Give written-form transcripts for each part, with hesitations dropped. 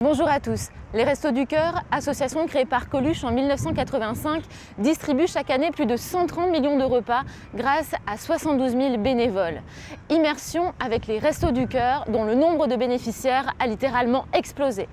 Bonjour à tous. Les Restos du Cœur, association créée par Coluche en 1985, distribuent chaque année plus de 130 millions de repas grâce à 72 000 bénévoles. Immersion avec les Restos du Cœur, dont le nombre de bénéficiaires a littéralement explosé.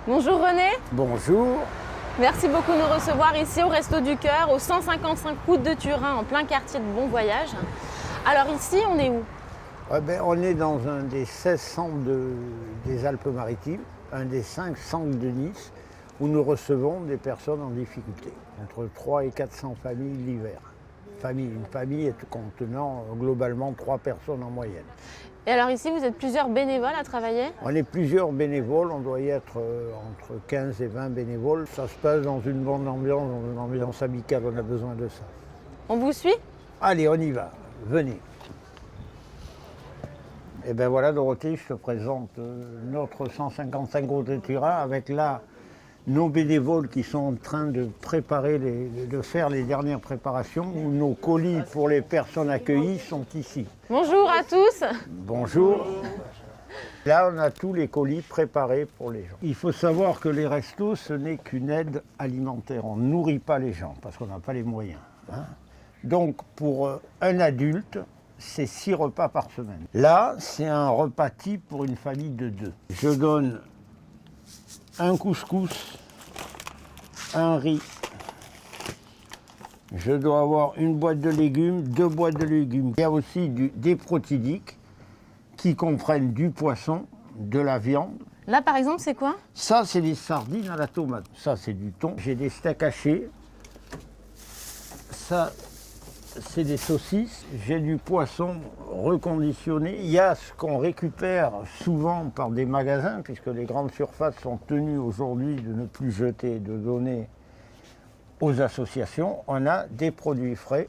Bonjour René. Bonjour. Merci beaucoup de nous recevoir ici au Resto du Cœur, au 155 route de Turin, en plein quartier de Bon Voyage. Alors ici, on est où? On est dans un des 16 centres des Alpes-Maritimes, un des 5 centres de Nice, où nous recevons des personnes en difficulté, entre 300 et 400 familles l'hiver. Une famille est contenant globalement 3 personnes en moyenne. Et alors ici, vous êtes plusieurs bénévoles à travailler? On est plusieurs bénévoles, on doit y être entre 15 et 20 bénévoles. Ça se passe dans une bonne ambiance, dans une ambiance amicale, on a besoin de ça. On vous suit? Allez, on y va, venez. Et bien voilà Dorothée, je te présente notre 155 route de Turin avec là nos bénévoles qui sont en train de préparer, de faire les dernières préparations, où nos colis pour les personnes accueillies sont ici. Bonjour à tous. Bonjour. Là, on a tous les colis préparés pour les gens. Il faut savoir que les restos, ce n'est qu'une aide alimentaire. On ne nourrit pas les gens parce qu'on n'a pas les moyens. Donc, pour un adulte, c'est 6 repas par semaine. Là, c'est un repas type pour une famille de 2. Je donne un couscous, un riz. Je dois avoir une boîte de légumes, 2 boîtes de légumes. Il y a aussi des protidiques qui comprennent du poisson, de la viande. Là, par exemple, c'est quoi? Ça, c'est des sardines à la tomate. Ça, c'est du thon. J'ai des steaks hachés. Ça, c'est des saucisses. J'ai du poisson reconditionné. Il y a ce qu'on récupère souvent par des magasins, puisque les grandes surfaces sont tenues aujourd'hui de ne plus jeter, de donner aux associations. On a des produits frais,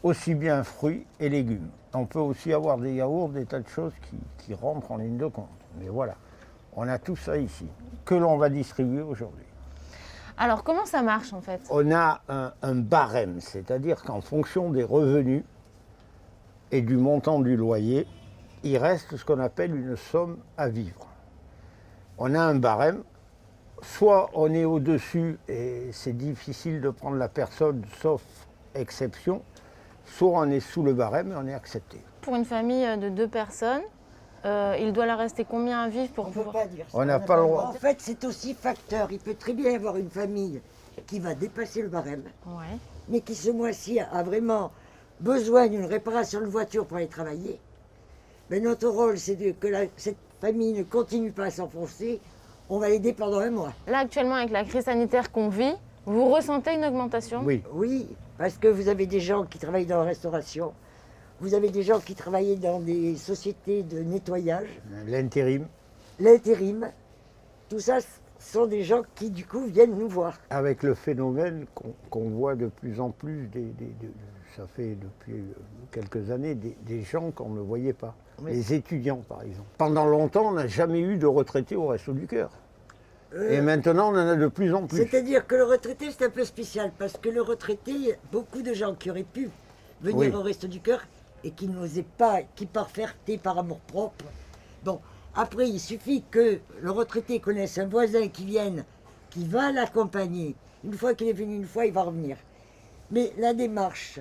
aussi bien fruits et légumes. On peut aussi avoir des yaourts, des tas de choses qui rentrent en ligne de compte. Mais voilà, on a tout ça ici, que l'on va distribuer aujourd'hui. Alors, comment ça marche en fait? On a un barème, c'est-à-dire qu'en fonction des revenus et du montant du loyer, il reste ce qu'on appelle une somme à vivre. On a un barème, soit on est au-dessus et c'est difficile de prendre la personne, sauf exception, soit on est sous le barème et on est accepté. Pour une famille de 2 personnes, il doit leur rester combien à vivre pour pouvoir... On ne peut pas dire ça. On n'a pas le droit. En fait, c'est aussi facteur. Il peut très bien y avoir une famille qui va dépasser le barème, Ouais. mais qui ce mois-ci a vraiment besoin d'une réparation de voiture pour aller travailler. Mais notre rôle, c'est que cette famille ne continue pas à s'enfoncer. On va l'aider pendant un mois. Là, actuellement, avec la crise sanitaire qu'on vit, vous ressentez une augmentation? Oui, Oui, parce que vous avez des gens qui travaillent dans la restauration. Vous avez des gens qui travaillent dans des sociétés de nettoyage, l'intérim. l'intérim. Tout ça, ce sont des gens qui, du coup, viennent nous voir. Avec le phénomène qu'on voit de plus en plus, ça fait depuis quelques années, des gens qu'on ne voyait pas. Oui. Les étudiants, par exemple. Pendant longtemps, on n'a jamais eu de retraités au Resto du Cœur. Et maintenant, on en a de plus en plus. C'est-à-dire que le retraité, c'est un peu spécial, parce que le retraité, il y a beaucoup de gens qui auraient pu venir Oui. au Resto du Cœur et qui n'osaient pas, qui par fierté, par amour-propre. Bon, après, il suffit que le retraité connaisse un voisin qui vienne, qui va l'accompagner. Une fois qu'il est venu une fois, il va revenir. Mais la démarche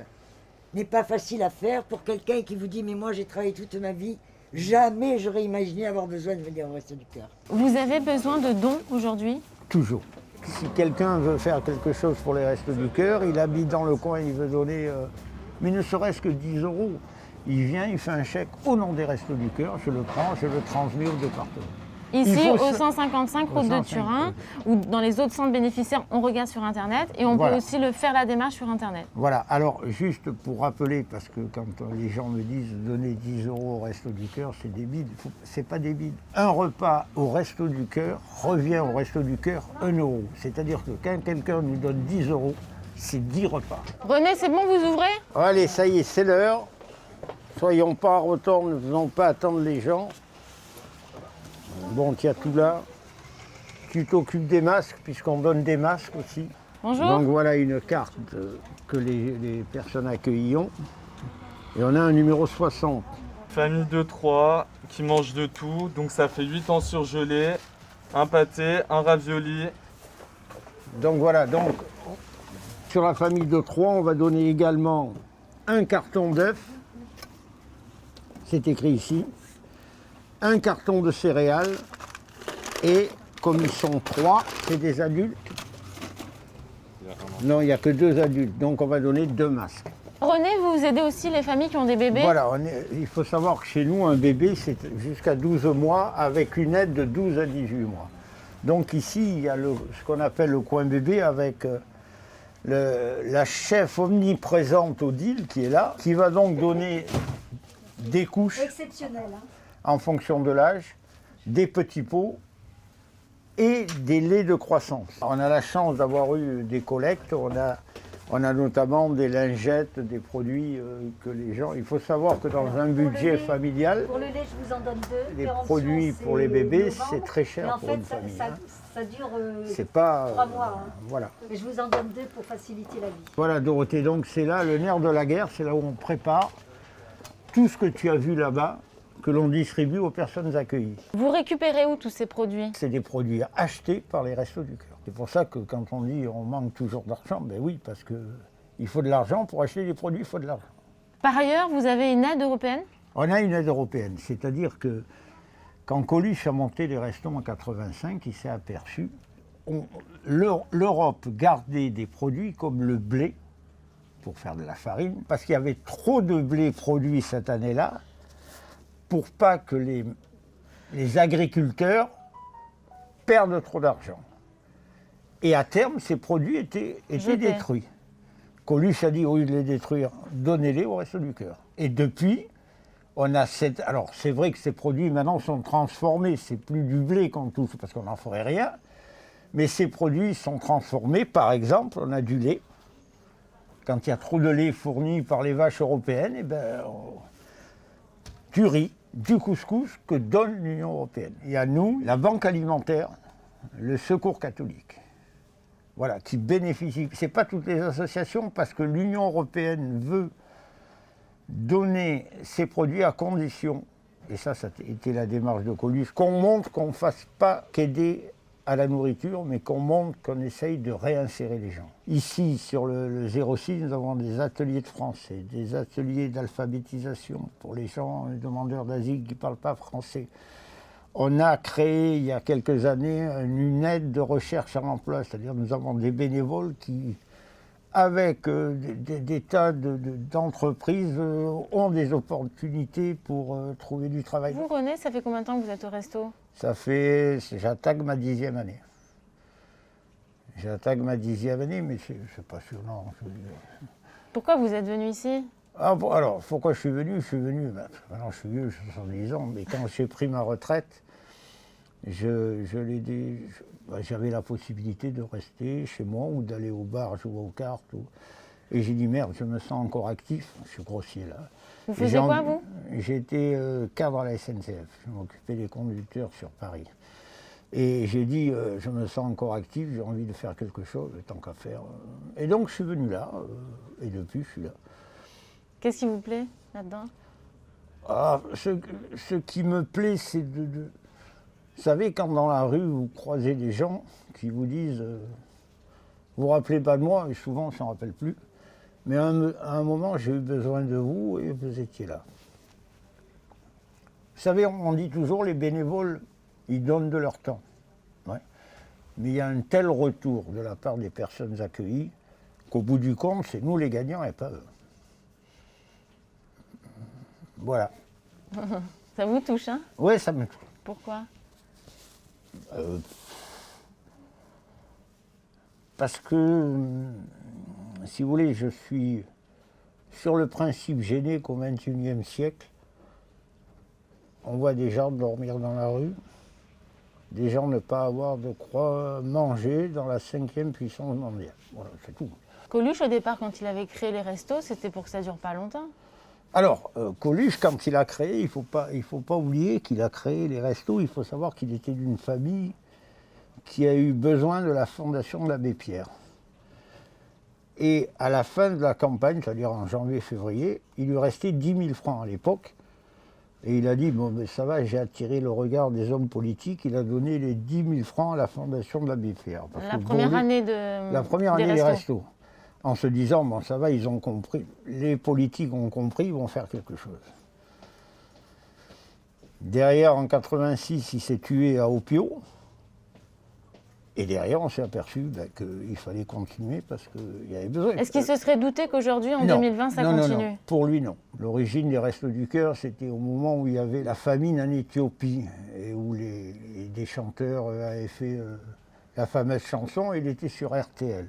n'est pas facile à faire pour quelqu'un qui vous dit « Mais moi, j'ai travaillé toute ma vie, jamais j'aurais imaginé avoir besoin de venir au Resto du Cœur. » Vous avez besoin de dons aujourd'hui? Toujours. Si quelqu'un veut faire quelque chose pour les Restos du Cœur, il habite dans le coin, il veut donner, mais ne serait-ce que 10 €. Il vient, il fait un chèque au nom des Restos du Cœur, je le prends, je le transmets au département. Ici, Il au faut 155 au route de 105, Turin, ou dans les autres centres bénéficiaires, on regarde sur Internet et on Voilà. peut aussi faire la démarche sur Internet. Voilà, alors juste pour rappeler, parce que quand les gens me disent donner 10 € au Resto du Cœur, c'est débile, c'est pas débile. Un repas au Resto du Cœur revient au Resto du Cœur 1 €. C'est-à-dire que quand quelqu'un nous donne 10 €, c'est 10 repas. René, c'est bon, vous ouvrez? Allez, ça y est, c'est l'heure. Soyons pas en retard, ne faisons pas attendre les gens. Bon, tiens, tout là. Tu t'occupes des masques, puisqu'on donne des masques aussi. Bonjour. Donc voilà une carte que les personnes accueillies ont. Et on a un numéro 60. Famille de 3 qui mange de tout, donc ça fait 8 ans surgelés, un pâté, un ravioli. Donc voilà, donc sur la famille de 3, on va donner également un carton d'œufs. C'est écrit ici. Un carton de céréales. Et comme ils sont 3, c'est des adultes. Non, il n'y a que 2 adultes, donc on va donner 2 masques. René, vous aidez aussi les familles qui ont des bébés? Voilà, il faut savoir que chez nous, un bébé, c'est jusqu'à 12 mois avec une aide de 12 à 18 mois. Donc ici, il y a ce qu'on appelle le coin bébé avec la chef omniprésente Odile qui est là, qui va donc donner des couches Exceptionnel. Hein. en fonction de l'âge, des petits pots et des laits de croissance. On a la chance d'avoir eu des collectes, on a notamment des lingettes, des produits que les gens... Il faut savoir que dans un budget familial, Pour le lait, je vous en donne 2. les produits pour les bébés, c'est très Mais cher en pour fait, une famille. hein. ça dure C'est pas... 3 mois. Hein. Voilà. Mais je vous en donne 2 pour faciliter la vie. Voilà Dorothée, donc c'est là le nerf de la guerre, c'est là où on prépare tout ce que tu as vu là-bas, que l'on distribue aux personnes accueillies. Vous récupérez où tous ces produits? C'est des produits achetés par les Restos du Cœur. C'est pour ça que quand on dit on manque toujours d'argent, ben oui, parce qu'il faut de l'argent pour acheter des produits, il faut de l'argent. Par ailleurs, vous avez une aide européenne? On a une aide européenne, c'est-à-dire que quand Coluche a monté les restos en 85, il s'est aperçu, l'Europe gardait des produits comme le blé, pour faire de la farine, parce qu'il y avait trop de blé produit cette année-là, pour pas que les agriculteurs perdent trop d'argent. Et à terme, ces produits étaient détruits. Coluche a dit, au lieu de les détruire, donnez-les au Resto du Cœur. Et depuis, on a cette... Alors, c'est vrai que ces produits, maintenant, sont transformés. C'est plus du blé qu'on touche, parce qu'on n'en ferait rien. Mais ces produits sont transformés. Par exemple, on a du lait. Quand il y a trop de lait fourni par les vaches européennes, eh ben, du riz, du couscous que donne l'Union européenne. Il y a nous, la Banque alimentaire, le Secours catholique, voilà, qui bénéficient. Ce n'est pas toutes les associations, parce que l'Union européenne veut donner ces produits à condition, et ça a été la démarche de Coluche, qu'on montre qu'on ne fasse pas qu'aider à la nourriture, mais qu'on montre qu'on essaye de réinsérer les gens. Ici, sur le 06, nous avons des ateliers de français, des ateliers d'alphabétisation pour les gens, les demandeurs d'asile qui ne parlent pas français. On a créé, il y a quelques années, une aide de recherche à l'emploi, c'est-à-dire nous avons des bénévoles qui, avec des tas d'entreprises, ont des opportunités pour trouver du travail. Vous, René, ça fait combien de temps que vous êtes au resto? Ça fait, j'attaque ma 10e année. J'attaque ma 10e année, mais c'est passionnant. Pourquoi vous êtes venu ici? Ah bon, alors, pourquoi je suis venu? Maintenant je suis vieux, j'ai 70 ans, mais quand j'ai pris ma retraite, j'avais la possibilité de rester chez moi ou d'aller au bar, jouer aux cartes. Et j'ai dit, merde, je me sens encore actif, je suis grossier là. Vous faisiez quoi, vous? J'étais cadre à la SNCF, je m'occupais des conducteurs sur Paris. Et j'ai dit, je me sens encore actif, j'ai envie de faire quelque chose, tant qu'à faire. Et donc je suis venu là, et depuis je suis là. Qu'est-ce qui vous plaît là-dedans? Ce qui me plaît, c'est vous savez, quand dans la rue, vous croisez des gens qui vous disent « Vous ne vous rappelez pas de moi ?» et souvent, on ne s'en rappelle plus. Mais à un moment, j'ai eu besoin de vous et vous étiez là. Vous savez, on dit toujours, les bénévoles, ils donnent de leur temps. Ouais. Mais il y a un tel retour de la part des personnes accueillies qu'au bout du compte, c'est nous les gagnants et pas eux. Voilà. Ça vous touche, hein? Oui, ça me touche. Pourquoi? Parce que, si vous voulez, je suis sur le principe gêné qu'au XXIe siècle, on voit des gens dormir dans la rue, des gens ne pas avoir de quoi manger dans la 5e puissance mondiale. Voilà, c'est tout. Coluche, au départ, quand il avait créé les restos, c'était pour que ça dure pas longtemps. Alors, Coluche, quand il a créé, il faut pas oublier qu'il a créé les restos. Il faut savoir qu'il était d'une famille qui a eu besoin de la fondation de l'abbé Pierre. Et à la fin de la campagne, c'est-à-dire en janvier-février, il lui restait 10 000 francs à l'époque. Et il a dit, bon, mais ça va, j'ai attiré le regard des hommes politiques. Il a donné les 10 000 francs à la fondation de l'abbé Pierre. La première année des restos. En se disant, bon, ça va, ils ont compris. Les politiques ont compris, ils vont faire quelque chose. Derrière, en 86, il s'est tué à Opio. Et derrière, on s'est aperçu qu'il fallait continuer parce qu'il y avait besoin. Est-ce qu'il se serait douté qu'aujourd'hui, en 2020, ça continue? Non, pour lui, non. L'origine des Restos du Cœur, c'était au moment où il y avait la famine en Éthiopie et où des chanteurs avaient fait la fameuse chanson, il était sur RTL.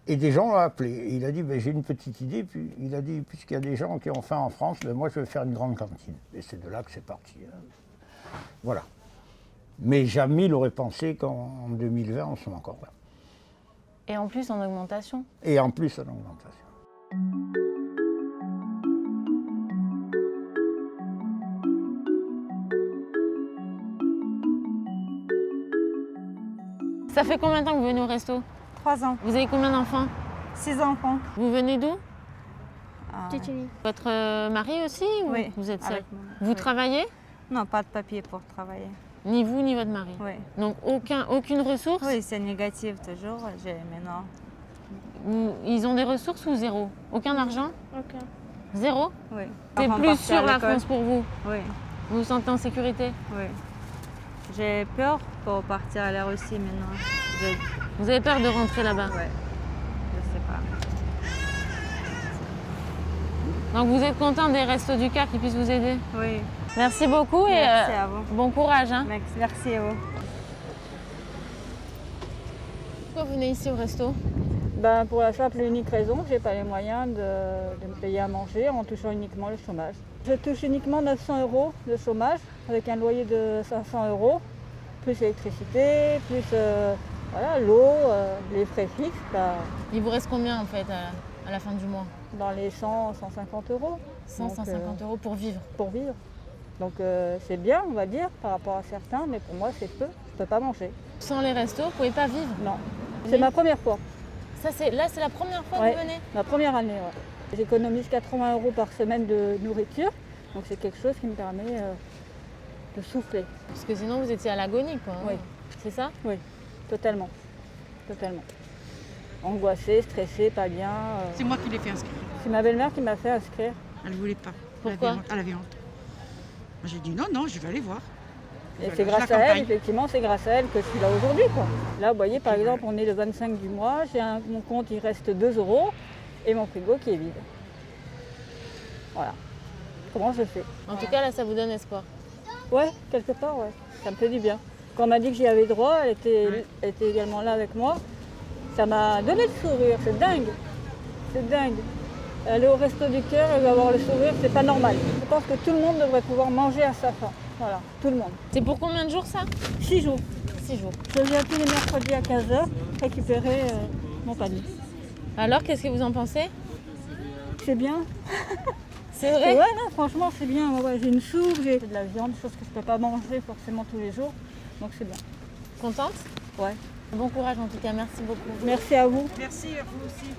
Et des gens l'ont appelé. Et il a dit, j'ai une petite idée. Puis il a dit, puisqu'il y a des gens qui ont faim en France, moi je vais faire une grande cantine. Et c'est de là que c'est parti. Voilà. Mais jamais il aurait pensé qu'en 2020, on soit encore là. Et en plus en augmentation. Et en plus en augmentation. Ça fait combien de temps que vous venez au resto? 3 ans. Vous avez combien d'enfants? 6 enfants. Vous venez d'où? Tchétchénie. Votre mari aussi ou Oui, vous êtes seul? avec mon mari, Vous oui. travaillez? Non, pas de papier pour travailler. Ni vous ni votre mari? Oui. Donc aucune ressource? Oui, c'est négatif toujours. Maintenant. Ils ont des ressources ou zéro? Aucun argent? Aucun. Zéro? Oui. C'est Avant de plus partir sûr à la l'école. France pour vous? Oui, Vous vous sentez en sécurité? oui. J'ai peur pour partir à la Russie maintenant. Vous avez peur de rentrer là-bas? Ouais. Je sais pas. Donc vous êtes content des Restos du Cœur qui puissent vous aider? Oui. Merci beaucoup et Merci à vous. bon courage. Hein. Merci à vous. Pourquoi vous venez ici au resto? Pour la simple et unique raison que je n'ai pas les moyens de me payer à manger en touchant uniquement le chômage. Je touche uniquement 900 € de chômage avec un loyer de 500 €, plus l'électricité, plus l'eau, les frais fixes, Il vous reste combien en fait à la fin du mois? dans les 100, 150 €. 150 € pour vivre. Pour vivre. Donc c'est bien, on va dire, par rapport à certains, mais pour moi c'est peu, je ne peux pas manger. Sans les restos, vous ne pouvez pas vivre? Non. C'est ma première fois. Là, c'est la première fois que Ouais. vous venez? Ma première année, ouais. J'économise 80 € par semaine de nourriture, donc c'est quelque chose qui me permet de souffler. Parce que sinon, vous étiez à l'agonie, quoi. hein. Oui. C'est ça? Oui, totalement. Totalement. Angoissée, stressée, pas bien. C'est moi qui l'ai fait inscrire. C'est ma belle-mère qui m'a fait inscrire. Elle ne voulait pas. Pourquoi? Elle avait honte. Moi, j'ai dit non, je vais aller voir. Et Voilà, c'est je grâce à elle, l'accompagne. effectivement, c'est grâce à elle que je suis là aujourd'hui, quoi. Là, vous voyez, par exemple, on est le 25 du mois, mon compte, il reste 2 € et mon frigo qui est vide. Voilà. Comment je fais? En tout cas, là, ça vous donne espoir. Ouais, quelque part, ouais. Ça me fait du bien. Quand on m'a dit que j'y avais droit, elle était également là avec moi. Ça m'a donné le sourire, c'est dingue. C'est dingue. Aller au Resto du Cœur et avoir le sourire, c'est pas normal. Je pense que tout le monde devrait pouvoir manger à sa faim. Voilà, tout le monde. C'est pour combien de jours, ça? 6 jours. 6 jours. Je viens tous les mercredis à 15 h récupérer mon panier. Alors, qu'est-ce que vous en pensez? C'est bien. C'est Ouais, vrai? non, franchement, c'est bien. Ouais, j'ai une soupe, j'ai de la viande, chose que je peux pas manger forcément tous les jours. Donc c'est bien. Contente? Ouais. Bon courage, en tout cas. Merci beaucoup. Merci à vous. Merci à vous aussi.